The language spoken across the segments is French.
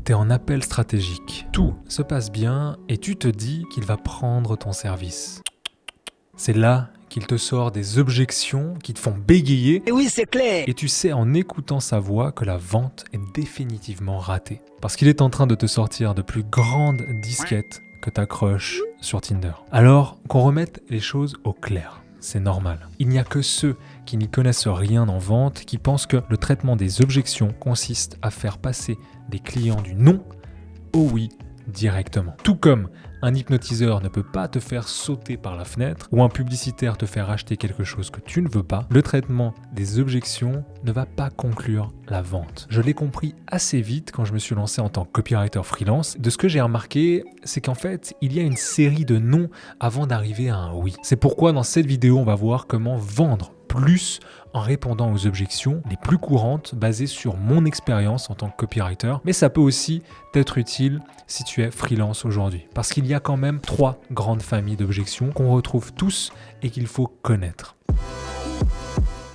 t'es en appel stratégique. Tout se passe bien et tu te dis qu'il va prendre ton service. C'est là qu'il te sort des objections qui te font bégayer. Et oui, c'est clair. Et tu sais en écoutant sa voix que la vente est définitivement ratée. Parce qu'il est en train de te sortir de plus grandes disquettes que t'accroches sur Tinder. Alors qu'on remette les choses au clair. C'est normal. Il n'y a que ceux qui n'y connaissent rien en vente qui pensent que le traitement des objections consiste à faire passer des clients du non au oui directement. Tout comme un hypnotiseur ne peut pas te faire sauter par la fenêtre ou un publicitaire te faire acheter quelque chose que tu ne veux pas, le traitement des objections ne va pas conclure la vente. Je l'ai compris assez vite quand je me suis lancé en tant que copywriter freelance. De ce que j'ai remarqué, c'est qu'en fait, il y a une série de non avant d'arriver à un oui. C'est pourquoi dans cette vidéo, on va voir comment vendre plus en répondant aux objections les plus courantes basées sur mon expérience en tant que copywriter, mais ça peut aussi t'être utile si tu es freelance aujourd'hui. Parce qu'il y a quand même 3 grandes familles d'objections qu'on retrouve tous et qu'il faut connaître.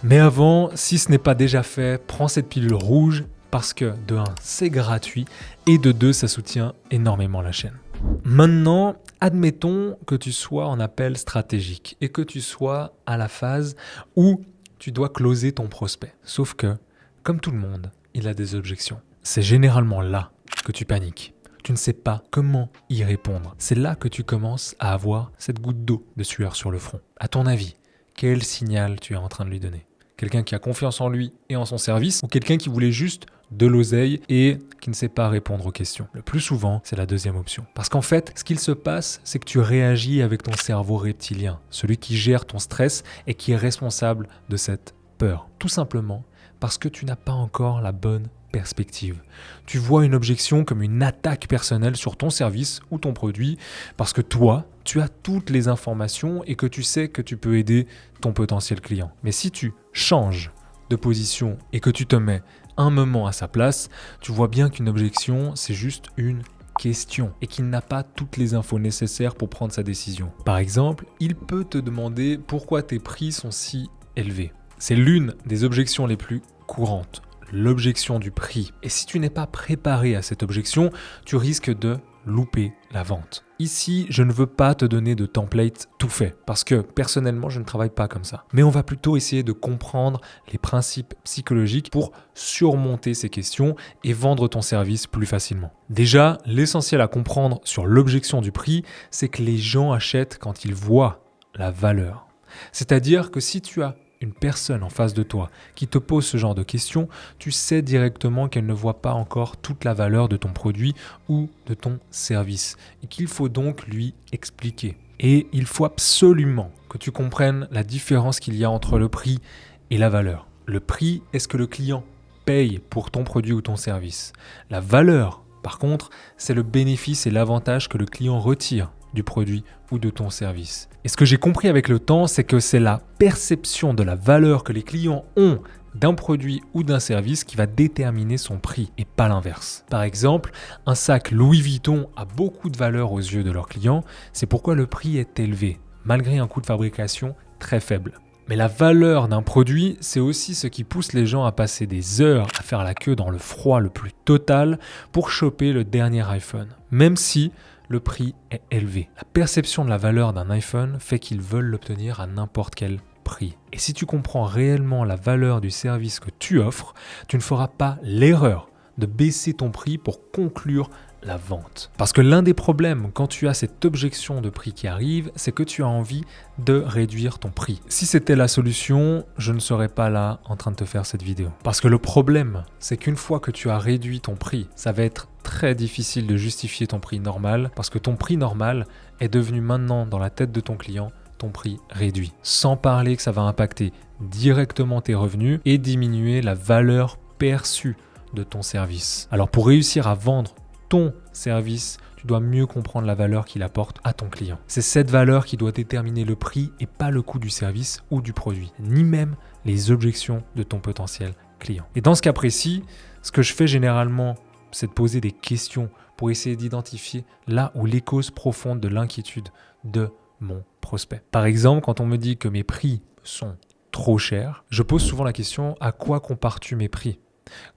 Mais avant, si ce n'est pas déjà fait, prends cette pilule rouge parce que de 1, c'est gratuit et de 2, ça soutient énormément la chaîne. Maintenant, admettons que tu sois en appel stratégique et que tu sois à la phase où tu dois closer ton prospect. Sauf que, comme tout le monde, il a des objections. C'est généralement là que tu paniques. Tu ne sais pas comment y répondre. C'est là que tu commences à avoir cette goutte d'eau de sueur sur le front. À ton avis, quel signal tu es en train de lui donner ? Quelqu'un qui a confiance en lui et en son service ou quelqu'un qui voulait juste de l'oseille et qui ne sait pas répondre aux questions. Le plus souvent, c'est la deuxième option. Parce qu'en fait, ce qu'il se passe, c'est que tu réagis avec ton cerveau reptilien, celui qui gère ton stress et qui est responsable de cette peur. Tout simplement parce que tu n'as pas encore la bonne perspective. Tu vois une objection comme une attaque personnelle sur ton service ou ton produit parce que toi, tu as toutes les informations et que tu sais que tu peux aider ton potentiel client. Mais si tu changes de position et que tu te mets un moment à sa place, tu vois bien qu'une objection, c'est juste une question et qu'il n'a pas toutes les infos nécessaires pour prendre sa décision. Par exemple, il peut te demander pourquoi tes prix sont si élevés. C'est l'une des objections les plus courantes, l'objection du prix. Et si tu n'es pas préparé à cette objection, tu risques de louper la vente. Ici, je ne veux pas te donner de template tout fait, parce que personnellement, je ne travaille pas comme ça. Mais on va plutôt essayer de comprendre les principes psychologiques pour surmonter ces questions et vendre ton service plus facilement. Déjà, l'essentiel à comprendre sur l'objection du prix, c'est que les gens achètent quand ils voient la valeur. C'est-à-dire que si tu as une personne en face de toi qui te pose ce genre de questions, tu sais directement qu'elle ne voit pas encore toute la valeur de ton produit ou de ton service et qu'il faut donc lui expliquer. Et il faut absolument que tu comprennes la différence qu'il y a entre le prix et la valeur. Le prix est ce que le client paye pour ton produit ou ton service. La valeur, par contre, c'est le bénéfice et l'avantage que le client retire du produit ou de ton service. Et ce que j'ai compris avec le temps, c'est que c'est la perception de la valeur que les clients ont d'un produit ou d'un service qui va déterminer son prix et pas l'inverse. Par exemple, un sac Louis Vuitton a beaucoup de valeur aux yeux de leurs clients, c'est pourquoi le prix est élevé, malgré un coût de fabrication très faible. Mais la valeur d'un produit, c'est aussi ce qui pousse les gens à passer des heures à faire la queue dans le froid le plus total pour choper le dernier iPhone, même si le prix est élevé. La perception de la valeur d'un iPhone fait qu'ils veulent l'obtenir à n'importe quel prix. Et si tu comprends réellement la valeur du service que tu offres, tu ne feras pas l'erreur de baisser ton prix pour conclure la vente. Parce que l'un des problèmes quand tu as cette objection de prix qui arrive, c'est que tu as envie de réduire ton prix. Si c'était la solution, je ne serais pas là en train de te faire cette vidéo. Parce que le problème, c'est qu'une fois que tu as réduit ton prix, ça va être très difficile de justifier ton prix normal parce que ton prix normal est devenu maintenant dans la tête de ton client ton prix réduit. Sans parler que ça va impacter directement tes revenus et diminuer la valeur perçue de ton service. Alors pour réussir à vendre ton service, tu dois mieux comprendre la valeur qu'il apporte à ton client. C'est cette valeur qui doit déterminer le prix et pas le coût du service ou du produit, ni même les objections de ton potentiel client. Et dans ce cas précis, ce que je fais généralement, c'est de poser des questions pour essayer d'identifier là où les causes profondes de l'inquiétude de mon prospect. Par exemple, quand on me dit que mes prix sont trop chers, je pose souvent la question: à quoi compares-tu mes prix ?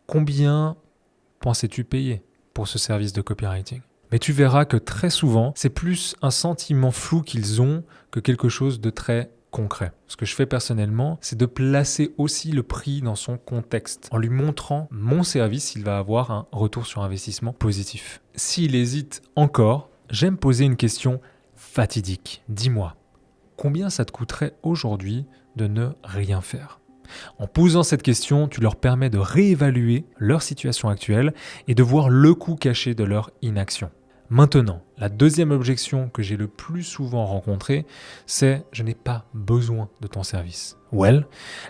Combien pensais-tu payer pour ce service de copywriting. Mais tu verras que très souvent, c'est plus un sentiment flou qu'ils ont que quelque chose de très concret. Ce que je fais personnellement, c'est de placer aussi le prix dans son contexte. En lui montrant mon service, il va avoir un retour sur investissement positif. S'il hésite encore, j'aime poser une question fatidique. Dis-moi, combien ça te coûterait aujourd'hui de ne rien faire ? En posant cette question, tu leur permets de réévaluer leur situation actuelle et de voir le coût caché de leur inaction. Maintenant, la deuxième objection que j'ai le plus souvent rencontrée, c'est « je n'ai pas besoin de ton service ». Well,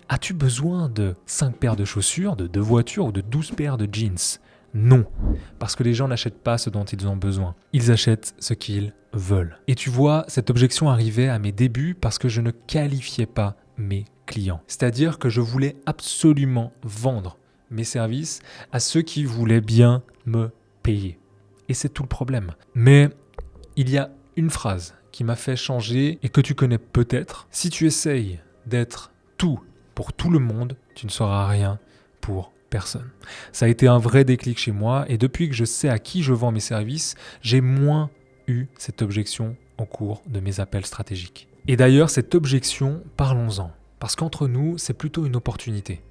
as-tu besoin de 5 paires de chaussures, de 2 voitures ou de 12 paires de jeans ? Non, parce que les gens n'achètent pas ce dont ils ont besoin. Ils achètent ce qu'ils veulent. Et tu vois, cette objection arrivait à mes débuts parce que je ne qualifiais pas mes clients. C'est-à-dire que je voulais absolument vendre mes services à ceux qui voulaient bien me payer. Et c'est tout le problème. Mais il y a une phrase qui m'a fait changer et que tu connais peut-être. Si tu essayes d'être tout pour tout le monde, tu ne seras rien pour personne. Ça a été un vrai déclic chez moi et depuis que je sais à qui je vends mes services, j'ai moins eu cette objection au cours de mes appels stratégiques. Et d'ailleurs, cette objection, parlons-en. Parce qu'entre nous, c'est plutôt une opportunité.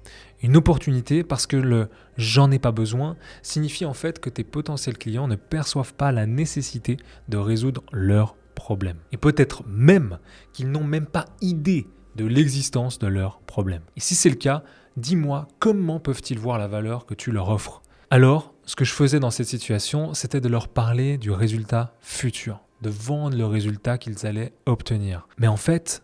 Une opportunité parce que le « j'en ai pas besoin » signifie en fait que tes potentiels clients ne perçoivent pas la nécessité de résoudre leurs problèmes. Et peut-être même qu'ils n'ont même pas idée de l'existence de leurs problèmes. Et si c'est le cas, dis-moi comment peuvent-ils voir la valeur que tu leur offres ? Alors, ce que je faisais dans cette situation, c'était de leur parler du résultat futur, de vendre le résultat qu'ils allaient obtenir. Mais en fait,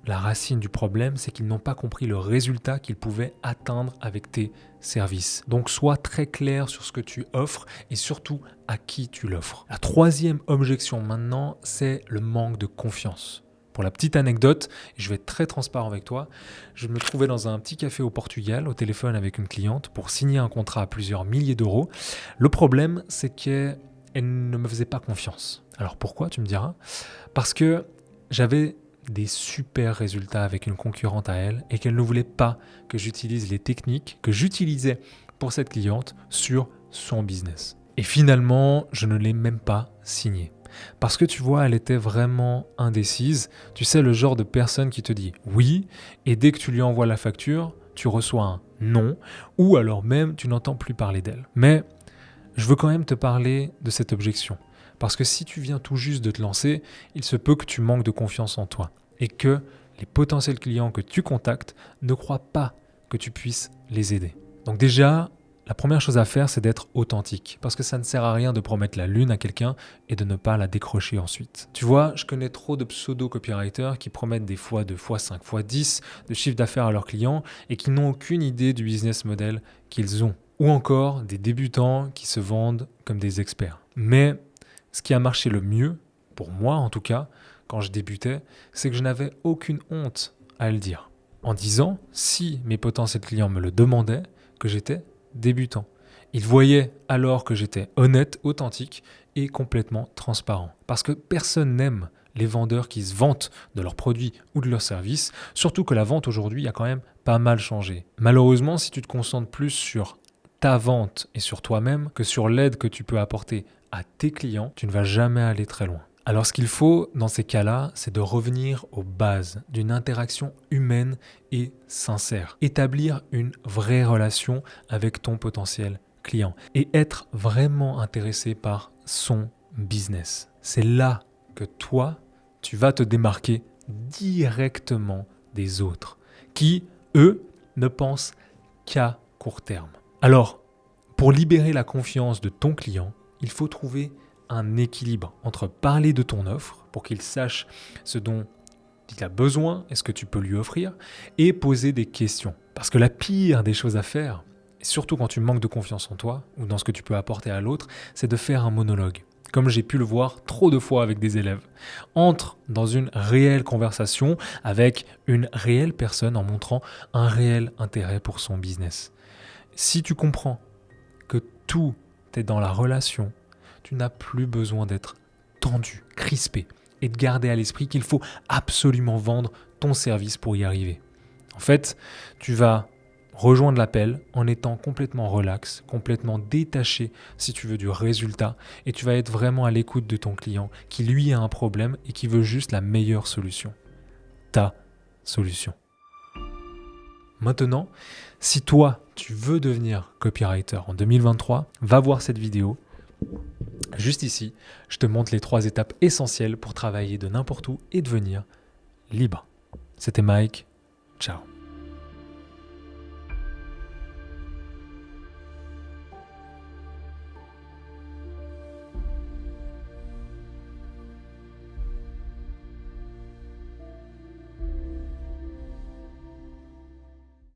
la racine du problème, c'est qu'ils n'ont pas compris le résultat qu'ils pouvaient atteindre avec tes services. Donc, sois très clair sur ce que tu offres et surtout à qui tu l'offres. La troisième objection maintenant, c'est le manque de confiance. Pour la petite anecdote, je vais être très transparent avec toi, je me trouvais dans un petit café au Portugal, au téléphone avec une cliente pour signer un contrat à plusieurs milliers d'euros. Le problème, c'est qu'elle ne me faisait pas confiance. Alors pourquoi, tu me diras ? Parce que j'avais des super résultats avec une concurrente à elle et qu'elle ne voulait pas que j'utilise les techniques que j'utilisais pour cette cliente sur son business. Et finalement, je ne l'ai même pas signé. Parce que tu vois, elle était vraiment indécise. Tu sais, le genre de personne qui te dit oui et dès que tu lui envoies la facture, tu reçois un non ou alors même tu n'entends plus parler d'elle. Mais je veux quand même te parler de cette objection. Parce que si tu viens tout juste de te lancer, il se peut que tu manques de confiance en toi et que les potentiels clients que tu contactes ne croient pas que tu puisses les aider. Donc déjà, la première chose à faire, c'est d'être authentique parce que ça ne sert à rien de promettre la lune à quelqu'un et de ne pas la décrocher ensuite. Tu vois, je connais trop de pseudo-copywriters qui promettent des fois 2, fois 5, fois 10 de chiffre d'affaires à leurs clients et qui n'ont aucune idée du business model qu'ils ont. Ou encore des débutants qui se vendent comme des experts. Mais ce qui a marché le mieux, pour moi en tout cas, quand je débutais, c'est que je n'avais aucune honte à le dire. En disant, si mes potentiels clients me le demandaient, que j'étais débutant. Ils voyaient alors que j'étais honnête, authentique et complètement transparent. Parce que personne n'aime les vendeurs qui se vantent de leurs produits ou de leurs services, surtout que la vente aujourd'hui a quand même pas mal changé. Malheureusement, si tu te concentres plus sur ta vente et sur toi-même que sur l'aide que tu peux apporter à tes clients, tu ne vas jamais aller très loin. Alors ce qu'il faut dans ces cas-là, c'est de revenir aux bases d'une interaction humaine et sincère. Établir une vraie relation avec ton potentiel client et être vraiment intéressé par son business. C'est là que toi, tu vas te démarquer directement des autres qui, eux, ne pensent qu'à court terme. Alors, pour libérer la confiance de ton client, il faut trouver un équilibre entre parler de ton offre pour qu'il sache ce dont il a besoin et ce que tu peux lui offrir et poser des questions. Parce que la pire des choses à faire, et surtout quand tu manques de confiance en toi ou dans ce que tu peux apporter à l'autre, c'est de faire un monologue. Comme j'ai pu le voir trop de fois avec des élèves. Entre dans une réelle conversation avec une réelle personne en montrant un réel intérêt pour son business. Si tu comprends que tout est dans la relation, tu n'as plus besoin d'être tendu, crispé et de garder à l'esprit qu'il faut absolument vendre ton service pour y arriver. En fait, tu vas rejoindre l'appel en étant complètement relax, complètement détaché si tu veux du résultat, et tu vas être vraiment à l'écoute de ton client qui lui a un problème et qui veut juste la meilleure solution. Ta solution. Maintenant, si toi, tu veux devenir copywriter en 2023, va voir cette vidéo. Juste ici, je te montre les 3 étapes essentielles pour travailler de n'importe où et devenir libre. C'était Mike. Ciao.